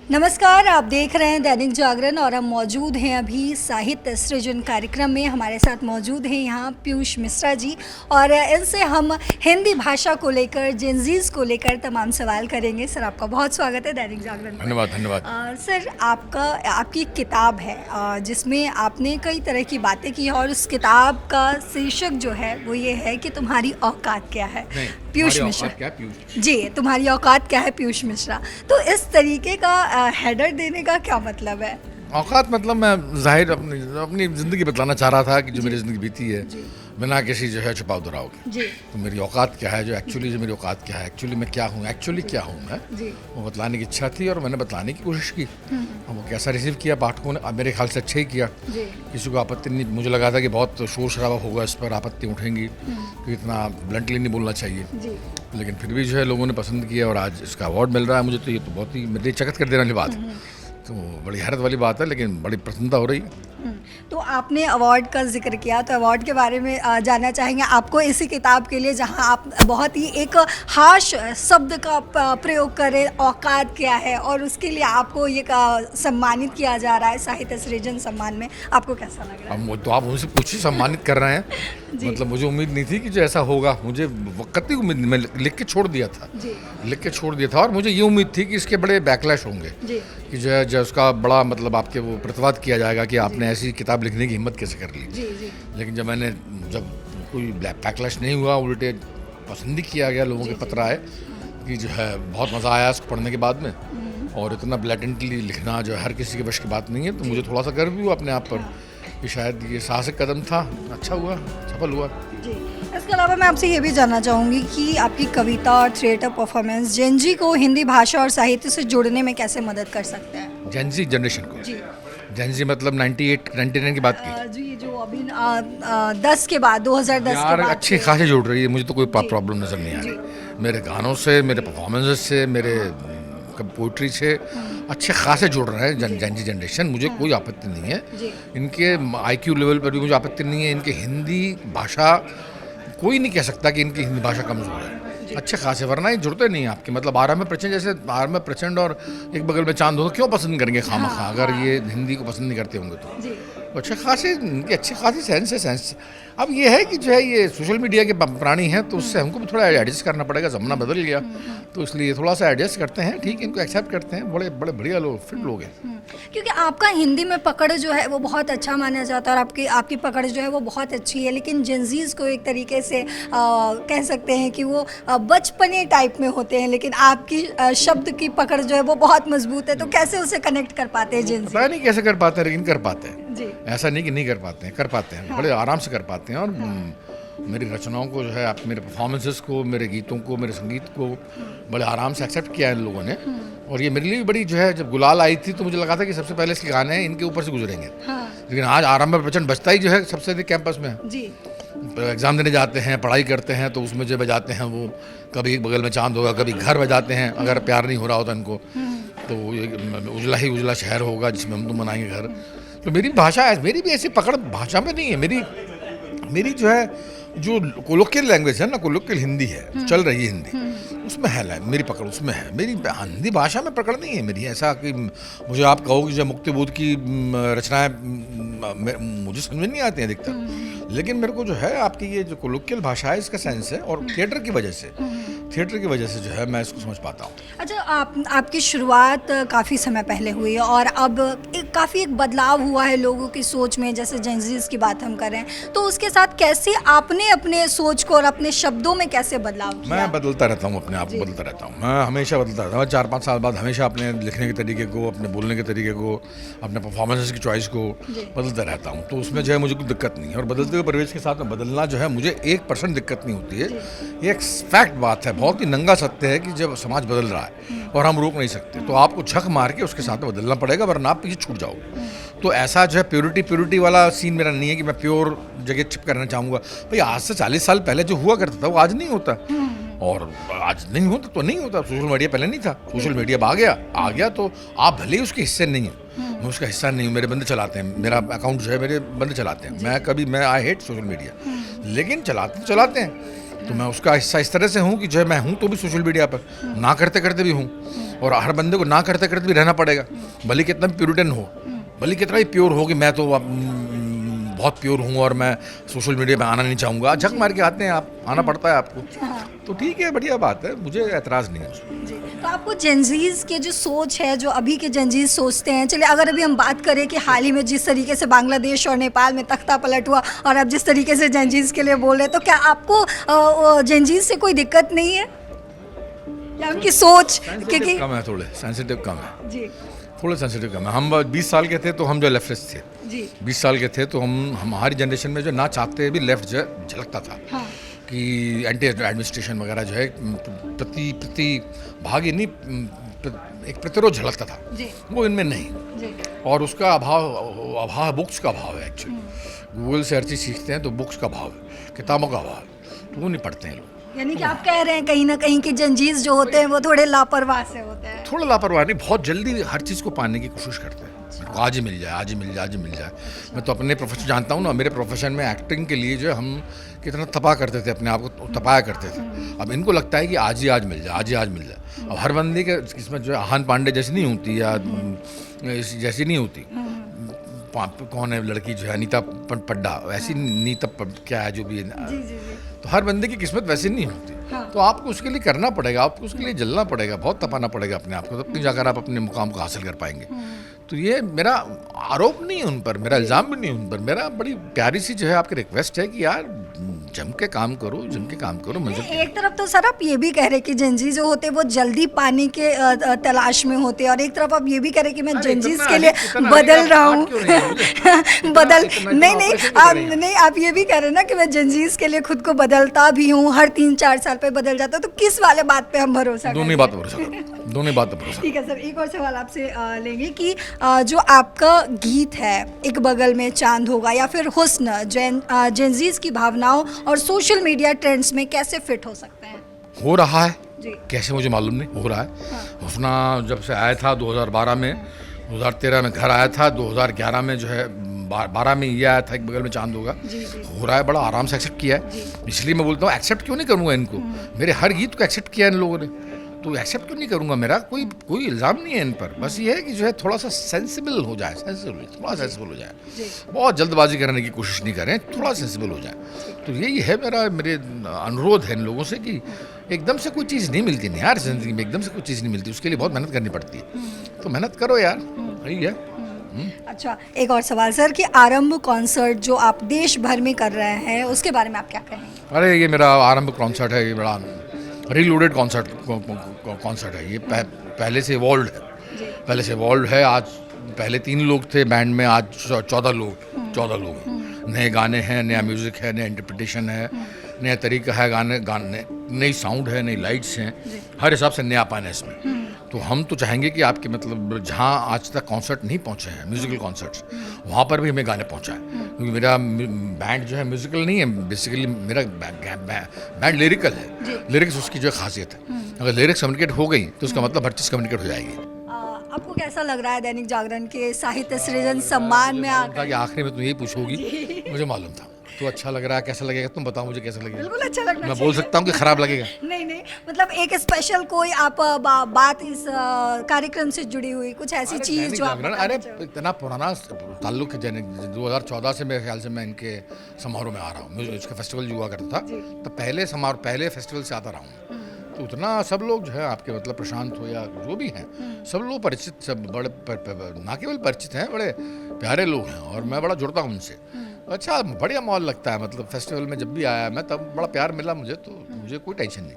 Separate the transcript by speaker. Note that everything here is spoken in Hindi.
Speaker 1: नमस्कार, आप देख रहे हैं दैनिक जागरण और हम मौजूद हैं अभी साहित्य सृजन कार्यक्रम में। हमारे साथ मौजूद हैं यहाँ पीयूष मिश्रा जी और इनसे हम हिंदी भाषा को लेकर, जेनजीज को लेकर तमाम सवाल करेंगे। सर, आपका बहुत स्वागत है दैनिक जागरण में।
Speaker 2: धन्यवाद धन्यवाद।
Speaker 1: सर, आपकी एक किताब है जिसमें आपने कई तरह की बातें की और उस किताब का शीर्षक जो है वो ये है कि तुम्हारी औकात क्या है, पीयूष मिश्रा।
Speaker 2: क्या पीयूष
Speaker 1: जी, तुम्हारी औकात क्या है पीयूष मिश्रा। तो इस तरीके का हेडर देने का क्या मतलब है?
Speaker 2: औकात मतलब मैं जाहिर अपनी ज़िंदगी बतलाना चाह रहा था कि जो मेरी ज़िंदगी बीती है बिना किसी जो है छुपाव दुराव के।
Speaker 1: जी।
Speaker 2: तो मेरी औकात क्या है, जो मेरी औकात क्या है, एक्चुअली मैं क्या हूँ, क्या हूँ मैं, वो बतलाने की इच्छा थी और मैंने बतलाने की कोशिश की। वो कैसा रिसीव किया पाठकों ने, मेरे ख्याल से अच्छा ही किया। किसी को आपत्ति नहीं, मुझे लगा था कि बहुत शोर शराबा होगा, इस पर आपत्ति उठेंगी, तो इतना ब्लंटली नहीं बोलना चाहिए। लेकिन फिर भी जो है लोगों ने पसंद किया और आज इसका अवार्ड मिल रहा है मुझे, तो ये तो बहुत ही मेरी चकत कर देने वाली बात है। तो बड़ी हैरत वाली बात है, लेकिन बड़ी प्रसन्नता हो रही है।
Speaker 1: तो आपने अवार्ड का जिक्र किया, तो अवार्ड के बारे में जानना चाहेंगे। आपको इसी किताब के लिए, जहां आप बहुत ही एक हाश शब्द का प्रयोग करें, औकात क्या है, और उसके लिए आपको ये सम्मानित किया जा रहा है साहित्य सृजन सम्मान में, आपको कैसा लग रहा है?
Speaker 2: अब तो आप मुझसे पूछिए, सम्मानित कर रहे हैं मतलब मुझे उम्मीद नहीं थी कि जो ऐसा होगा। मुझे कतई उम्मीद, मैं लिख के छोड़ दिया था और मुझे ये उम्मीद थी कि इसके बड़े बैकलैश होंगे, कि जो उसका बड़ा मतलब आपके वो प्रतिवाद किया जाएगा कि आपने ऐसी किताब लिखने की हिम्मत कैसे कर ली। लेकिन जब कोई बैकलैश नहीं हुआ, उल्टे पसंद ही किया गया, लोगों के पत्र आए कि जो है बहुत मज़ा आया इसको पढ़ने के बाद में, और इतना ब्लैटेंटली लिखना जो है हर किसी के वश की बात नहीं है। तो मुझे थोड़ा सा गर्व भी हुआ अपने आप पर कि शायद ये साहसिक कदम था, अच्छा हुआ, सफल हुआ।
Speaker 1: जी। इसके अलावा मैं आपसे ये भी जानना चाहूँगी कि आपकी कविता और थिएटर परफॉर्मेंस जेनजी को हिंदी भाषा और साहित्य से जोड़ने में कैसे मदद कर सकते हैं?
Speaker 2: जेनजी जनरेशन को?
Speaker 1: जी।
Speaker 2: जेनजी मतलब 98-99 की बात की?
Speaker 1: जी, जो अभी 10 के बाद, 2010
Speaker 2: यार
Speaker 1: के बाद
Speaker 2: अच्छी खासी जुड़ रही है, मुझे तो कोई प्रॉब्लम नज़र नहीं आ रही। मेरे गानों से, मेरे परफॉर्मेंसेस से, मेरे पोइट्री से अच्छे खासे जुड़ रहे हैं जेनजी जनरेशन। मुझे कोई आपत्ति नहीं है, इनके IQ लेवल पर भी मुझे आपत्ति नहीं है। इनके हिंदी भाषा, कोई नहीं कह सकता कि इनकी हिंदी भाषा कमज़ोर है, अच्छे खासे, वरना ये जुड़ते नहीं आपके। मतलब आर.एम. प्रचंड, जैसे आर.एम. प्रचंड और एक बगल में चांद हो, तो क्यों पसंद करेंगे खामखा, अगर ये हिंदी को पसंद नहीं करते होंगे तो। अच्छे खासे, इनकी अच्छी खासी सेंस। अब ये है कि जो है ये सोशल मीडिया के प्राणी हैं, तो उससे हमको भी थोड़ा एडजस्ट करना पड़ेगा। ज़माना बदल गया, तो इसलिए थोड़ा सा एडजस्ट करते हैं। ठीक है, इनको एक्सेप्ट करते हैं। बड़े बड़े बढ़िया लोग, फिट लोग हैं।
Speaker 1: क्योंकि आपका हिंदी में पकड़ जो है वो बहुत अच्छा माना जाता है और आपकी पकड़ जो है वो बहुत अच्छी है। लेकिन जेनजीज को एक तरीके से कह सकते हैं कि वो बचपने टाइप में होते हैं, लेकिन आपकी शब्द की पकड़ जो है वो बहुत मजबूत है। तो कैसे उसे कनेक्ट कर पाते हैं जेनजी?
Speaker 2: पता नहीं कैसे कर पाते हैं, लेकिन कर पाते हैं। ऐसा नहीं कि नहीं कर पाते हैं, कर पाते हैं। बड़े आराम से कर पाते हैं। और मेरी रचनाओं को जो है, आप मेरे परफॉर्मेंसेस को, मेरे गीतों को, मेरे संगीत को बड़े आराम से एक्सेप्ट किया है इन लोगों ने। और ये मेरे लिए भी बड़ी जो है, जब गुलाल आई थी तो मुझे लगा था कि सबसे पहले इसके गाने हैं, इनके ऊपर से गुजरेंगे। लेकिन आज आरंभ प्रचंड बजता ही जो है सबसे अधिक कैंपस में। एग्ज़ाम देने जाते हैं, पढ़ाई करते हैं, तो उसमें जो बजाते हैं वो, कभी बगल में चांद होगा, कभी घर बजाते हैं अगर प्यार नहीं हो रहा होता इनको, तो उजला ही उजला शहर होगा जिसमें हम तो मनाएंगे घर। तो मेरी भाषा, मेरी भी ऐसी पकड़ भाषा में नहीं है। मेरी जो है, जो कोलोकियल लैंग्वेज है ना, कोलोकियल हिंदी है, चल रही हिंदी, उसमें है मेरी पकड़, उसमें है। मेरी हिंदी भाषा में पकड़ नहीं है मेरी। ऐसा कि मुझे आप कहो कि जब मुक्तिबोध की रचनाएं मुझे समझ में नहीं आती हैं अधिकतर, लेकिन मेरे को जो है आपकी ये जो कोलोकियल भाषा है, इसका सेंस है। और थिएटर की वजह से जो है मैं इसको समझ पाता हूँ।
Speaker 1: अच्छा, आपकी शुरुआत काफ़ी समय पहले हुई है और अब काफ़ी एक बदलाव हुआ है लोगों की सोच में। जैसे जेनजीज की बात हम करें, तो उसके साथ कैसे आपने अपने सोच को और अपने शब्दों में कैसे बदलाव किया?
Speaker 2: मैं बदलता रहता हूँ, अपने आप को बदलता रहता हूँ। मैं हमेशा बदलता रहता हूँ। 4-5 साल बाद हमेशा अपने लिखने के तरीके को, अपने बोलने के तरीके को, अपने परफॉर्मेंसेस की चॉइस को बदलता रहता हूँ। तो उसमें जो है मुझे कोई दिक्कत नहीं है। और बदलते हुए परिवेश के साथ में बदलना जो है, मुझे 1% दिक्कत नहीं होती है। ये एक फैक्ट बात है, बहुत ही नंगा सत्य है कि जब समाज बदल रहा है और हम रोक नहीं सकते, तो आपको झक मार के उसके साथ में बदलना पड़ेगा, वरना आप पीछे छूट जाओगे। तो ऐसा जो है प्योरिटी वाला सीन मेरा नहीं है कि मैं प्योर जगह छिप करना चाहूँगा। भाई आज से 40 साल पहले जो हुआ करता था वो आज नहीं होता, और आज नहीं होता तो नहीं होता। सोशल मीडिया पहले नहीं था, सोशल मीडिया आ गया तो आप भले ही उसके हिस्से नहीं हैं। मैं उसका हिस्सा नहीं हूँ, मेरे बंदे चलाते हैं, मेरा अकाउंट जो है मेरे बंदे चलाते हैं। मैं आई हेट सोशल मीडिया, लेकिन चलाते हैं। तो मैं उसका हिस्सा इस तरह से हूँ कि जो है मैं हूँ तो भी सोशल मीडिया पर, ना करते करते भी हूँ, और हर बंदे को ना करते करते भी रहना पड़ेगा, भले कितना भी प्यूरिटन हो, भले कितना ही प्योर हो कि मैं तो बहुत प्योर हूँ और मैं सोशल मीडिया पे आना नहीं चाहूँगा, झक मार के आते हैं आप, आना पड़ता है आपको, तो ठीक है, बढ़िया बात है, मुझे एतराज़ नहीं है उसमें।
Speaker 1: जी, तो आपको जेंजीज के जो सोच है, जो अभी के जेंजीज सोचते हैं, चलिए अगर अभी हम बात करें कि हाल ही में जिस तरीके से बांग्लादेश और नेपाल में तख्ता पलट हुआ और आप जिस तरीके से जेंजीज के लिए बोल रहे हैं, तो क्या आपको जेंजीज से कोई दिक्कत नहीं है या उनकी सोच? क्योंकि
Speaker 2: कम है, थोड़े सेंसिटिव कम है
Speaker 1: जी
Speaker 2: थोड़े सेंसिटिव कम है। हम 20 साल के थे तो हम जो लेफ्टिस्ट थे,
Speaker 1: जी
Speaker 2: 20 साल के थे तो हमारी जनरेशन में जो ना चाहते भी लेफ्ट जो है झलकता था,
Speaker 1: हाँ
Speaker 2: कि एंटी एडमिनिस्ट्रेशन वगैरह जो है प्रति भागी नहीं, एक प्रतिरोध झलकता था,
Speaker 1: जी
Speaker 2: वो इनमें नहीं,
Speaker 1: जी
Speaker 2: और उसका अभाव बुक्स का अभाव है एक्चुअली। गूगल से हर चीज़ सीखते हैं तो बुक्स का अभाव है, किताबों का अभाव है, तो वो नहीं पढ़ते हैं लोग।
Speaker 1: यानी कि आप कह रहे हैं कहीं ना कहीं कि जंजीज जो होते हैं वो थोड़े लापरवाह से होते हैं।
Speaker 2: थोड़ा लापरवाह नहीं, बहुत जल्दी हर चीज़ को पाने की कोशिश करते हैं, आज ही मिल जाए, आज ही मिल जाए, आज ही मिल जाए। मैं तो अपने प्रोफेशन जानता हूँ ना, मेरे प्रोफेशन में एक्टिंग के लिए जो है हम कितना तपा करते थे, अपने आप को तपाया करते थे। अब इनको लगता है कि आज ही आज मिल जाए, आज ही आज मिल जाए। अब हर बंदे के किस्मत जो है आहान पांडे जैसी नहीं होती या जैसी नहीं होती। कौन है लड़की जो है अनीता पड्डा, वैसी नीता क्या है जो भी है,
Speaker 1: जी जी जी
Speaker 2: तो हर बंदे की किस्मत वैसी नहीं होती।
Speaker 1: हाँ।
Speaker 2: तो आपको उसके लिए करना पड़ेगा, आपको उसके लिए जलना पड़ेगा, बहुत तपाना पड़ेगा अपने आप को, तब नहीं जाकर आप अपने मुकाम को हासिल कर पाएंगे। तो ये मेरा आरोप नहीं है उन पर, मेरा इल्ज़ाम भी नहीं है उन पर, मेरा बड़ी प्यारी सी जो है आपकी रिक्वेस्ट है कि यार जम के काम करो, जम के काम करो। मजे
Speaker 1: एक तरफ तो सर आप ये भी कह रहे कि जेंजीज जो होते हैं वो जल्दी पाने के तलाश में होते हैं, और एक तरफ आप ये भी कह रहे कि मैं जेंजीज के लिए बदल रहा हूँ बदल नहीं, आप ये भी कह रहे हैं ना कि मैं जेंजीज के लिए खुद को बदलता भी हूँ, हर 3-4 साल पे बदल जाता हूँ, तो किस वाले बात पे हम भरोसा करें?
Speaker 2: दोनों बात पर भरोसा करो, दोनों बात पर भरोसा।
Speaker 1: ठीक है सर, एक और सवाल आपसे लेंगे कि जो आपका गीत है एक बगल में चांद होगा या फिर हुस्न, जेंजीज की भावनाओं और सोशल मीडिया ट्रेंड्स में कैसे फिट हो सकते हैं?
Speaker 2: हो रहा है
Speaker 1: जी
Speaker 2: कैसे मुझे मालूम नहीं, हो रहा है।
Speaker 1: हाँ।
Speaker 2: हुस्ना जब से आया था 2012 में, 2013 में घर आया था, 2011 में जो है 12 में ये आया था एक बगल में चांद होगा।
Speaker 1: जी जी
Speaker 2: हो रहा है, बड़ा आराम से एक्सेप्ट किया है, इसलिए मैं बोलता हूँ एक्सेप्ट क्यों नहीं करूँगा इनको, मेरे हर गीत को एक्सेप्ट किया इन लोगों ने, तो एक्सेप्ट क्यों नहीं करूँगा? मेरा कोई इल्ज़ाम नहीं है इन पर, बस ये है कि जो है थोड़ा सा सेंसिबल हो जाए, थोड़ा सेंसिबल हो जाए, बहुत जल्दबाजी करने की कोशिश नहीं करें, थोड़ा सेंसिबल हो जाए। तो यही है मेरे अनुरोध है इन लोगों से कि एकदम से कोई चीज़ नहीं मिलती नहीं यार, ज़िंदगी में एकदम से कोई चीज़ नहीं मिलती, उसके लिए बहुत मेहनत करनी पड़ती है, तो मेहनत करो यार, यही है।
Speaker 1: अच्छा, एक और सवाल सर कि आरंभ कॉन्सर्ट जो आप देश भर में कर रहे हैं उसके बारे में आप क्या कहेंगे?
Speaker 2: अरे ये मेरा आरंभ कॉन्सर्ट है, ये बड़ा रीलोडेड कॉन्सर्ट है, ये पहले से इवॉल्व है, पहले से इवॉल्व है। आज पहले 3 लोग थे बैंड में, आज 14 लोग हैं। नए गाने हैं, नया म्यूज़िक है, नया इंटरप्रिटेशन है, नया तरीका है गाने, नई साउंड है, नई लाइट्स हैं, हर हिसाब से नयापन है इसमें। तो हम तो चाहेंगे कि आपके मतलब जहाँ आज तक कॉन्सर्ट नहीं पहुँचे हैं, म्यूज़िकल कॉन्सर्ट्स, वहाँ पर भी हमें गाने पहुँचाएं, क्योंकि मेरा बैंड जो है म्यूज़िकल नहीं है, बेसिकली मेरा बैंड लिरिकल है, लिरिक्स उसकी जो खासियत है। अगर लिरिक्स कम्युनिकेट हो गई तो उसका मतलब हर चीज़ कम्युनिकेट हो जाएगी।
Speaker 1: आपको कैसा लग रहा है दैनिक जागरण के साहित्य सृजन सम्मान में आकर?
Speaker 2: आखिरी में तुम यही पूछोगी, मुझे मालूम था। तो अच्छा लग रहा है, कैसा लगेगा तुम बताओ मुझे कैसा लगेगा?
Speaker 1: बिल्कुल अच्छा लगना
Speaker 2: मैं बोल सकता हूँ कि खराब लगेगा?
Speaker 1: नहीं, मतलब एक स्पेशल कोई आप बात इस कार्यक्रम से जुड़ी हुई कुछ ऐसी चीज जो आप
Speaker 2: अरे इतना पुराना ताल्लुक है, 2014 से मेरे ख्याल से मैं इनके समारोह में आ रहा हूँ, इसका फेस्टिवल जो हुआ करता था, तो पहले फेस्टिवल से आता रहा हूँ, तो उतना सब लोग जो है आपके मतलब प्रशांत हो या जो भी हैं, सब लोग परिचित, सब बड़े ना केवल परिचित हैं, बड़े प्यारे लोग हैं, और मैं बड़ा जुड़ता हूँ उनसे। अच्छा बढ़िया माहौल लगता है, मतलब फेस्टिवल में जब भी आया मैं तब बड़ा प्यार मिला मुझे, तो मुझे कोई टेंशन नहीं।